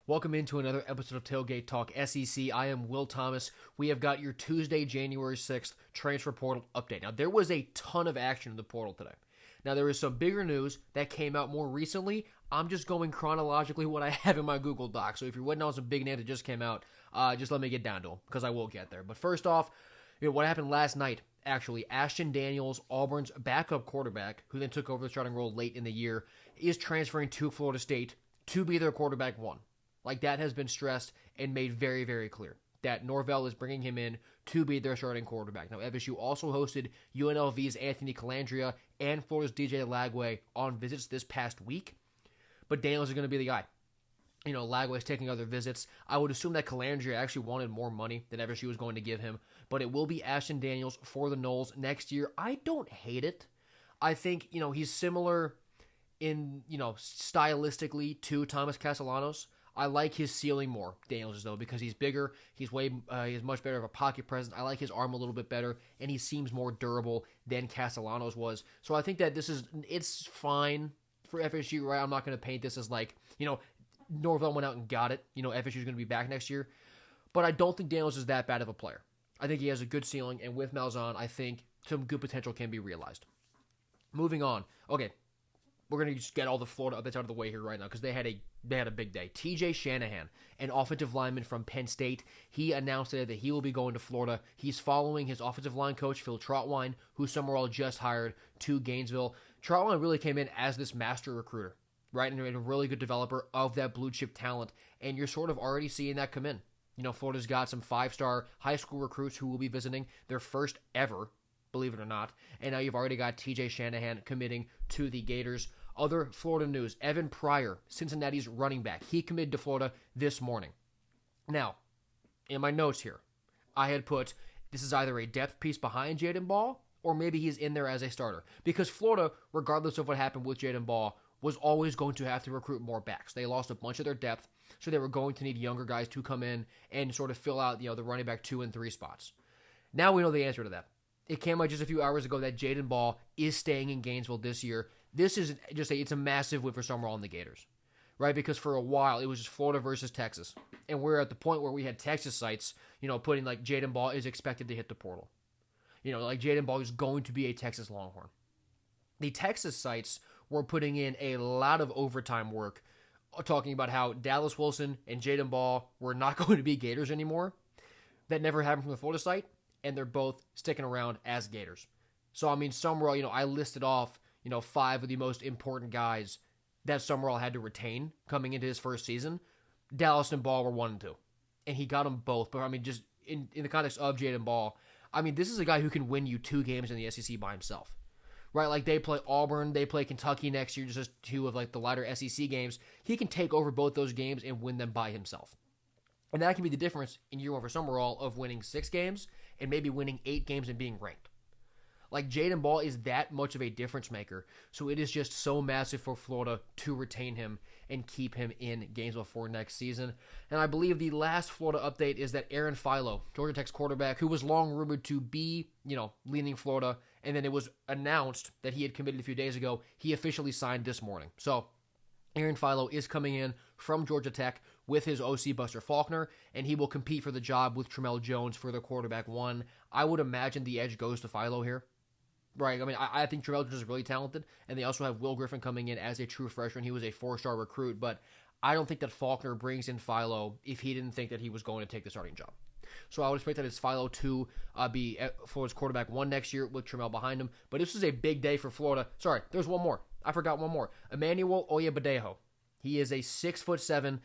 Welcome into another episode of Tailgate Talk SEC. I am Will Thomas. We have got your Tuesday, January 6th transfer portal update. Now, there was a ton of action in the portal today. Now, there is some bigger news that came out more recently. I'm just going chronologically what I have in my Google Doc. So if you're waiting on some big names that just came out, just let me get down to them because I will get there. But first off, what happened last night, actually, Ashton Daniels, Auburn's backup quarterback, who then took over the starting role late in the year, is transferring to Florida State to be their quarterback one. Like, that has been stressed and made very, very clear that Norvell is bringing him in to be their starting quarterback. Now, FSU also hosted UNLV's Anthony Calandria and Florida's DJ Lagway on visits this past week, but Daniels is going to be the guy. Lagway's taking other visits. I would assume that Calandria actually wanted more money than FSU was going to give him, but it will be Ashton Daniels for the Noles next year. I don't hate it. I think, he's similar in, stylistically to Thomas Castellanos. I like his ceiling more, Daniels, though, because he's bigger. He's much better of a pocket presence. I like his arm a little bit better, and he seems more durable than Castellanos was. So I think that it's fine for FSU, right? I'm not going to paint this as like, Norvell went out and got it. FSU is going to be back next year. But I don't think Daniels is that bad of a player. I think he has a good ceiling, and with Malzahn, I think some good potential can be realized. Moving on. Okay, we're going to just get all the Florida updates out of the way here right now because they had a big day. TJ Shanahan, an offensive lineman from Penn State, he announced today that he will be going to Florida. He's following his offensive line coach, Phil Trautwein, who Summerall just hired to Gainesville. Trautwein really came in as this master recruiter, right, and a really good developer of that blue-chip talent, and you're sort of already seeing that come in. Florida's got some five-star high school recruits who will be visiting their first ever, believe it or not, and now you've already got TJ Shanahan committing to the Gators. Other Florida news, Evan Pryor, Cincinnati's running back, he committed to Florida this morning. Now, in my notes here, I had put, this is either a depth piece behind Jadan Baugh, or maybe he's in there as a starter. Because Florida, regardless of what happened with Jadan Baugh, was always going to have to recruit more backs. They lost a bunch of their depth, so they were going to need younger guys to come in and sort of fill out, the running back 2 and 3 spots. Now we know the answer to that. It came out just a few hours ago that Jadan Baugh is staying in Gainesville this year. This is it's a massive win for Summerall and the Gators, right? Because for a while, it was just Florida versus Texas. And we're at the point where we had Texas sites, putting like Jadan Baugh is expected to hit the portal. Like Jadan Baugh is going to be a Texas Longhorn. The Texas sites were putting in a lot of overtime work, talking about how Dallas Wilson and Jadan Baugh were not going to be Gators anymore. That never happened from the Florida site, and they're both sticking around as Gators. So, Summerall, I listed off, 5 of the most important guys that Summerall had to retain coming into his first season. Dallas and Baugh were 1 and 2. And he got them both. But, just in the context of Jadan Baugh, this is a guy who can win you 2 games in the SEC by himself. Right? Like, they play Auburn, they play Kentucky next year, just 2 of, like, the lighter SEC games. He can take over both those games and win them by himself. And that can be the difference in year 1 for Summerall of winning 6 games and maybe winning 8 games and being ranked. Like, Jadan Baugh is that much of a difference maker, so it is just so massive for Florida to retain him and keep him in Gainesville for next season. And I believe the last Florida update is that Aaron Philo, Georgia Tech's quarterback, who was long rumored to be, leaning Florida, and then it was announced that he had committed a few days ago, he officially signed this morning. So, Aaron Philo is coming in from Georgia Tech with his OC Buster Faulkner, and he will compete for the job with Tramel Jones for the quarterback 1. I would imagine the edge goes to Philo here. Right, I think Tramel Jones is really talented, and they also have Will Griffin coming in as a true freshman. He was a 4-star recruit, but I don't think that Faulkner brings in Philo if he didn't think that he was going to take the starting job. So I would expect that it's Philo to be Florida's quarterback 1 next year with Tramel behind him. But this is a big day for Florida. Sorry, there's one more. I forgot one more. Emmanuel Oyebadejo. He is a 6'7".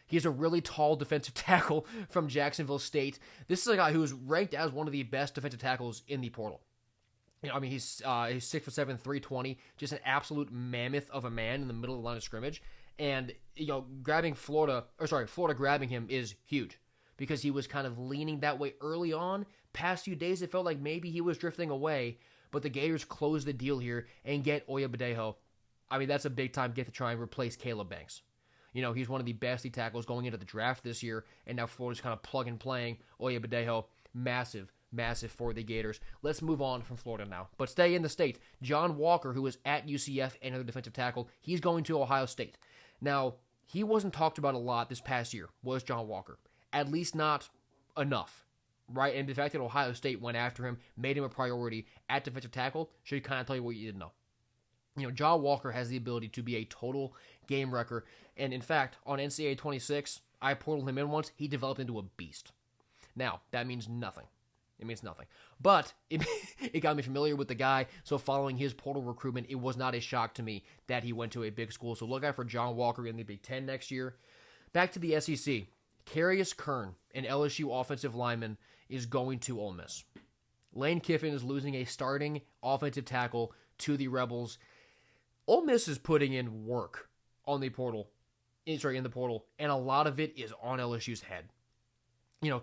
He's a really tall defensive tackle from Jacksonville State. This is a guy who is ranked as one of the best defensive tackles in the portal. He's 6'7", 320, just an absolute mammoth of a man in the middle of the line of scrimmage. And, Florida grabbing him is huge because he was kind of leaning that way early on. Past few days, it felt like maybe he was drifting away, but the Gators close the deal here and get Oyebadejo. That's a big time get to try and replace Caleb Banks. He's one of the best tackles going into the draft this year, and now Florida's kind of plug and playing Oyebadejo. Massive for the Gators. Let's move on from Florida now, but stay in the state. John Walker, who is at UCF, another defensive tackle, he's going to Ohio State. Now, he wasn't talked about a lot this past year, was John Walker. At least not enough, right? And the fact that Ohio State went after him, made him a priority at defensive tackle, should kind of tell you what you didn't know. John Walker has the ability to be a total game wrecker. And in fact, on NCAA 26, I portaled him in once. He developed into a beast. Now, that means nothing. It means nothing. But it got me familiar with the guy. So following his portal recruitment, it was not a shock to me that he went to a big school. So look out for John Walker in the Big Ten next year. Back to the SEC. Carius Kern, an LSU offensive lineman, is going to Ole Miss. Lane Kiffin is losing a starting offensive tackle to the Rebels. Ole Miss is putting in work on the portal, in the portal, and a lot of it is on LSU's head.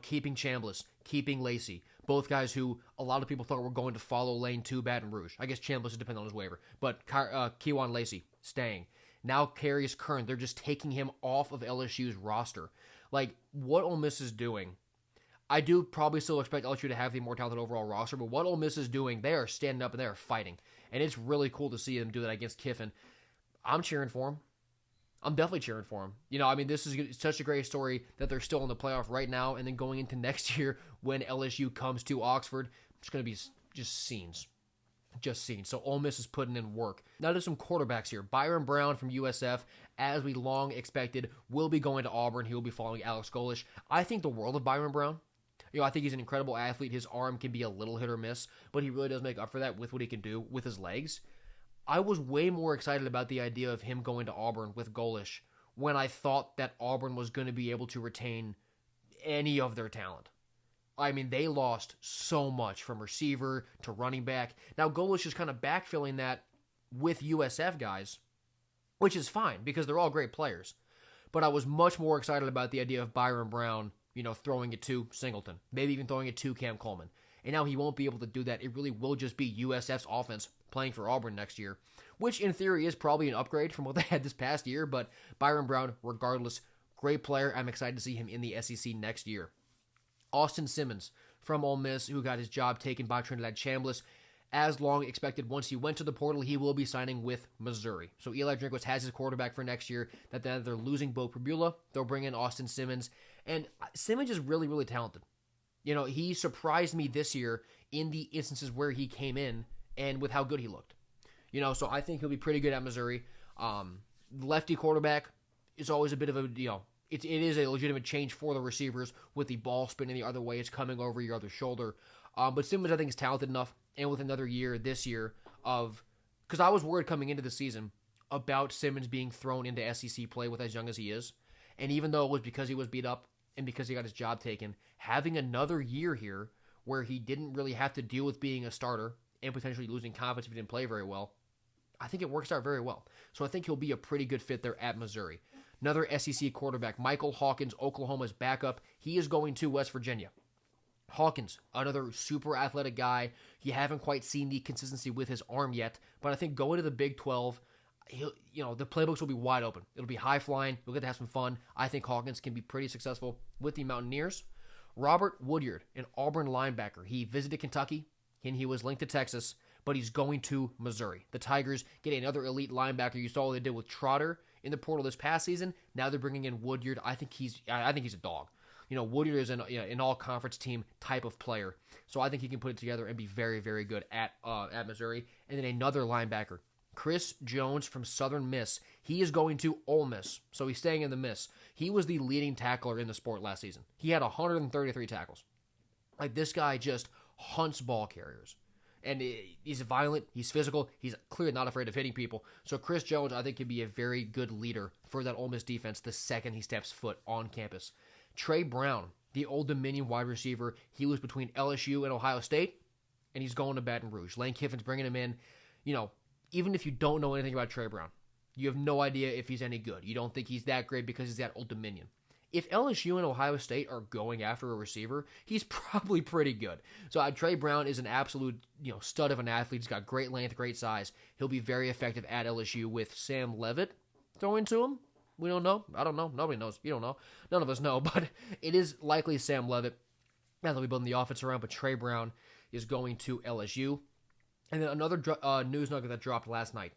Keeping Chambliss, keeping Lacey, both guys who a lot of people thought were going to follow Lane to Baton Rouge. I guess Chambliss is depending on his waiver, but Kewan Lacey staying. Now Carius Kern, they're just taking him off of LSU's roster. Like, what Ole Miss is doing, I do probably still expect LSU to have the more talented overall roster, but what Ole Miss is doing, they are standing up and they are fighting. And it's really cool to see them do that against Kiffin. I'm cheering for him. I'm definitely cheering for him. This is such a great story that they're still in the playoff right now, and then going into next year when LSU comes to Oxford, it's going to be just scenes. Just scenes. So Ole Miss is putting in work. Now to some quarterbacks here. Byrum Brown from USF, as we long expected, will be going to Auburn. He will be following Alex Golesh. I think the world of Byrum Brown. I think he's an incredible athlete. His arm can be a little hit or miss, but he really does make up for that with what he can do with his legs. I was way more excited about the idea of him going to Auburn with Golesh when I thought that Auburn was going to be able to retain any of their talent. They lost so much from receiver to running back. Now, Golesh is kind of backfilling that with USF guys, which is fine because they're all great players. But I was much more excited about the idea of Byrum Brown, throwing it to Singleton, maybe even throwing it to Cam Coleman. And now he won't be able to do that. It really will just be USF's offense playing for Auburn next year, which in theory is probably an upgrade from what they had this past year. But Byrum Brown, regardless, great player. I'm excited to see him in the SEC next year. Austin Simmons from Ole Miss, who got his job taken by Trinidad Chambliss. As long expected, once he went to the portal, he will be signing with Missouri. So Eli Drinkwitz has his quarterback for next year. That they're losing Bo Pribula. They'll bring in Austin Simmons. And Simmons is really, really talented. He surprised me this year in the instances where he came in and with how good he looked. So I think he'll be pretty good at Missouri. Lefty quarterback is always a bit of a, it is a legitimate change for the receivers with the ball spinning the other way. It's coming over your other shoulder. But Simmons, I think, is talented enough. And with another year this year because I was worried coming into the season about Simmons being thrown into SEC play with as young as he is. And even though it was because he was beat up and because he got his job taken, having another year here where he didn't really have to deal with being a starter and potentially losing confidence if he didn't play very well, I think it works out very well. So I think he'll be a pretty good fit there at Missouri. Another SEC quarterback, Michael Hawkins, Oklahoma's backup. He is going to West Virginia. Hawkins, another super athletic guy. You haven't quite seen the consistency with his arm yet, but I think going to the Big 12, the playbooks will be wide open. It'll be high flying. You'll get to have some fun. I think Hawkins can be pretty successful with the Mountaineers. Robert Woodyard, an Auburn linebacker. He visited Kentucky, and he was linked to Texas, but he's going to Missouri. The Tigers get another elite linebacker. You saw what they did with Trotter in the portal this past season. Now they're bringing in Woodyard. I think he's a dog. Woodyard is an all-conference team type of player. So I think he can put it together and be very, very good at Missouri. And then another linebacker, Chris Jones from Southern Miss. He is going to Ole Miss, so he's staying in the Miss. He was the leading tackler in the sport last season. He had 133 tackles. This guy just hunts ball carriers. And he's violent, he's physical, he's clearly not afraid of hitting people. So Chris Jones, I think, can be a very good leader for that Ole Miss defense the second he steps foot on campus. Trey Brown, the Old Dominion wide receiver, he was between LSU and Ohio State, and he's going to Baton Rouge. Lane Kiffin's bringing him in. Even if you don't know anything about Trey Brown, you have no idea if he's any good. You don't think he's that great because he's at Old Dominion. If LSU and Ohio State are going after a receiver, he's probably pretty good. So Trey Brown is an absolute stud of an athlete. He's got great length, great size. He'll be very effective at LSU with Sam Levitt throwing to him. We don't know. I don't know. Nobody knows. You don't know. None of us know. But it is likely Sam Levitt. Now they'll be building the offense around, but Trey Brown is going to LSU. And then another news nugget that dropped last night.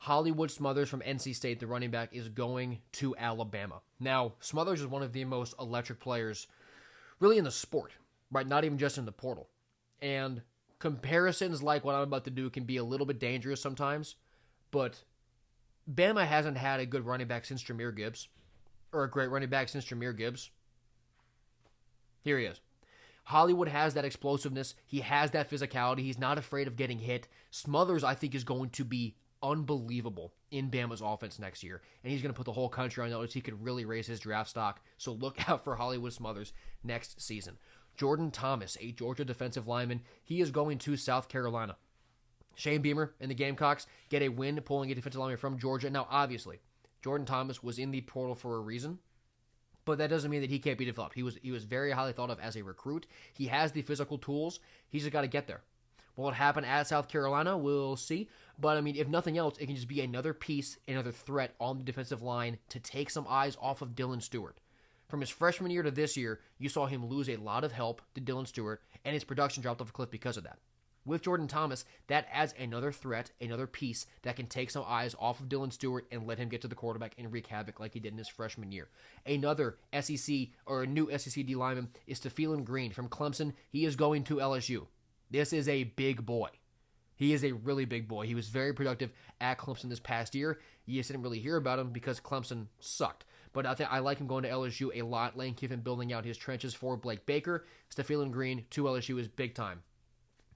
Hollywood Smothers from NC State, the running back, is going to Alabama. Now, Smothers is one of the most electric players really in the sport, right? Not even just in the portal. And comparisons like what I'm about to do can be a little bit dangerous sometimes, but Bama hasn't had a good running back since Jahmyr Gibbs, or a great running back since Jahmyr Gibbs. Here he is. Hollywood has that explosiveness. He has that physicality. He's not afraid of getting hit. Smothers, I think, is going to be unbelievable in Bama's offense next year, and he's going to put the whole country on notice. He could really raise his draft stock, so look out for Hollywood Smothers next season. Jordan Thomas, a Georgia defensive lineman, he is going to South Carolina. Shane Beamer and the Gamecocks get a win pulling a defensive lineman from Georgia. Now, obviously, Jordan Thomas was in the portal for a reason, but that doesn't mean that he can't be developed. He was very highly thought of as a recruit. He has the physical tools. He's just got to get there. Will it happen at South Carolina? We'll see. But, I mean, if nothing else, it can just be another piece, another threat on the defensive line to take some eyes off of Dylan Stewart. From his freshman year to this year, you saw him lose a lot of help to Dylan Stewart, and his production dropped off a cliff because of that. With Jordan Thomas, that adds another threat, another piece that can take some eyes off of Dylan Stewart and let him get to the quarterback and wreak havoc like he did in his freshman year. Another SEC, or a new SEC D lineman, is Tefilin Green from Clemson. He is going to LSU. This is a big boy. He is a really big boy. He was very productive at Clemson this past year. You just didn't really hear about him because Clemson sucked. But I like him going to LSU a lot. Lane Kiffin building out his trenches for Blake Baker. Tefilin Green to LSU is big time.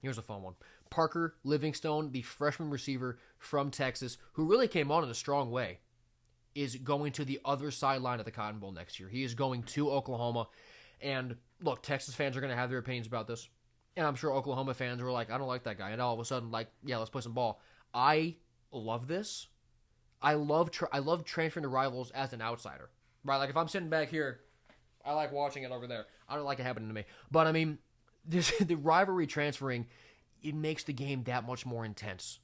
Here's a fun one. Parker Livingstone, the freshman receiver from Texas, who really came on in a strong way, is going to the other sideline of the Cotton Bowl next year. He is going to Oklahoma. And look, Texas fans are going to have their opinions about this. And I'm sure Oklahoma fans were like, I don't like that guy. And all of a sudden, like, yeah, let's play some ball. I love this. I love transferring to rivals as an outsider. Right? Like, if I'm sitting back here, I like watching it over there. I don't like it happening to me. But, I mean, the rivalry transferring, it makes the game that much more intense.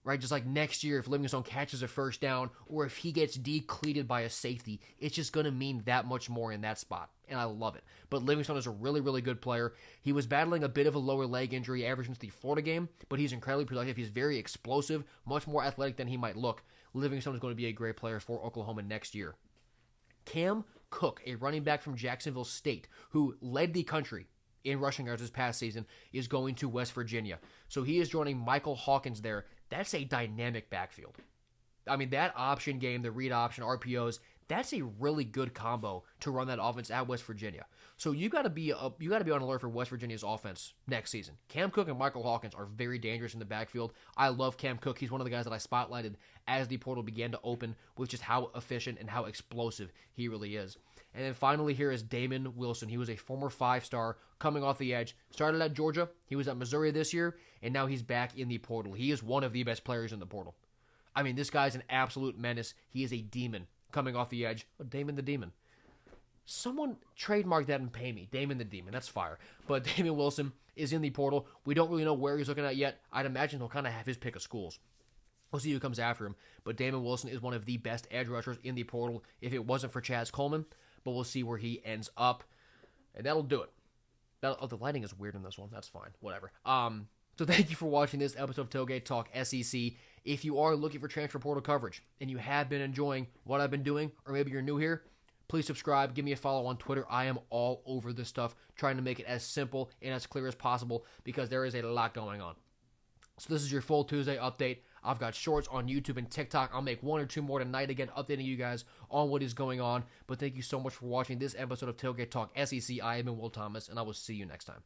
Right? Just like next year, if Livingstone catches a first down, or if he gets decleated by a safety, it's just going to mean that much more in that spot. And I love it. But Livingstone is a really, really good player. He was battling a bit of a lower leg injury ever since the Florida game, but he's incredibly productive. He's very explosive, much more athletic than he might look. Livingstone is going to be a great player for Oklahoma next year. Cam Cook, a running back from Jacksonville State, who led the country in rushing yards this past season, is going to West Virginia. So he is joining Michael Hawkins there. That's a dynamic backfield. I mean, that option game, the read option, RPOs, that's a really good combo to run that offense at West Virginia. So you got to be on alert for West Virginia's offense next season. Cam Cook and Michael Hawkins are very dangerous in the backfield. I love Cam Cook. He's one of the guys that I spotlighted as the portal began to open with just how efficient and how explosive he really is. And then finally here is Damon Wilson. He was a former 5-star coming off the edge. Started at Georgia. He was at Missouri this year, and now he's back in the portal. He is one of the best players in the portal. I mean, this guy's an absolute menace. He is a demon coming off the edge. Oh, Damon the Demon. Someone trademark that and pay me. Damon the Demon. That's fire. But Damon Wilson is in the portal. We don't really know where he's looking at yet. I'd imagine he'll kind of have his pick of schools. We'll see who comes after him. But Damon Wilson is one of the best edge rushers in the portal if it wasn't for Chaz Coleman. But we'll see where he ends up. And that'll do it. The lighting is weird in this one. That's fine. Whatever. So thank you for watching this episode of Tailgate Talk SEC. If you are looking for transfer portal coverage and you have been enjoying what I've been doing, or maybe you're new here, please subscribe. Give me a follow on Twitter. I am all over this stuff, trying to make it as simple and as clear as possible because there is a lot going on. So this is your full Tuesday update. I've got shorts on YouTube and TikTok. I'll make 1 or 2 more tonight, again, updating you guys on what is going on. But thank you so much for watching this episode of Tailgate Talk SEC. I have been Will Thomas, and I will see you next time.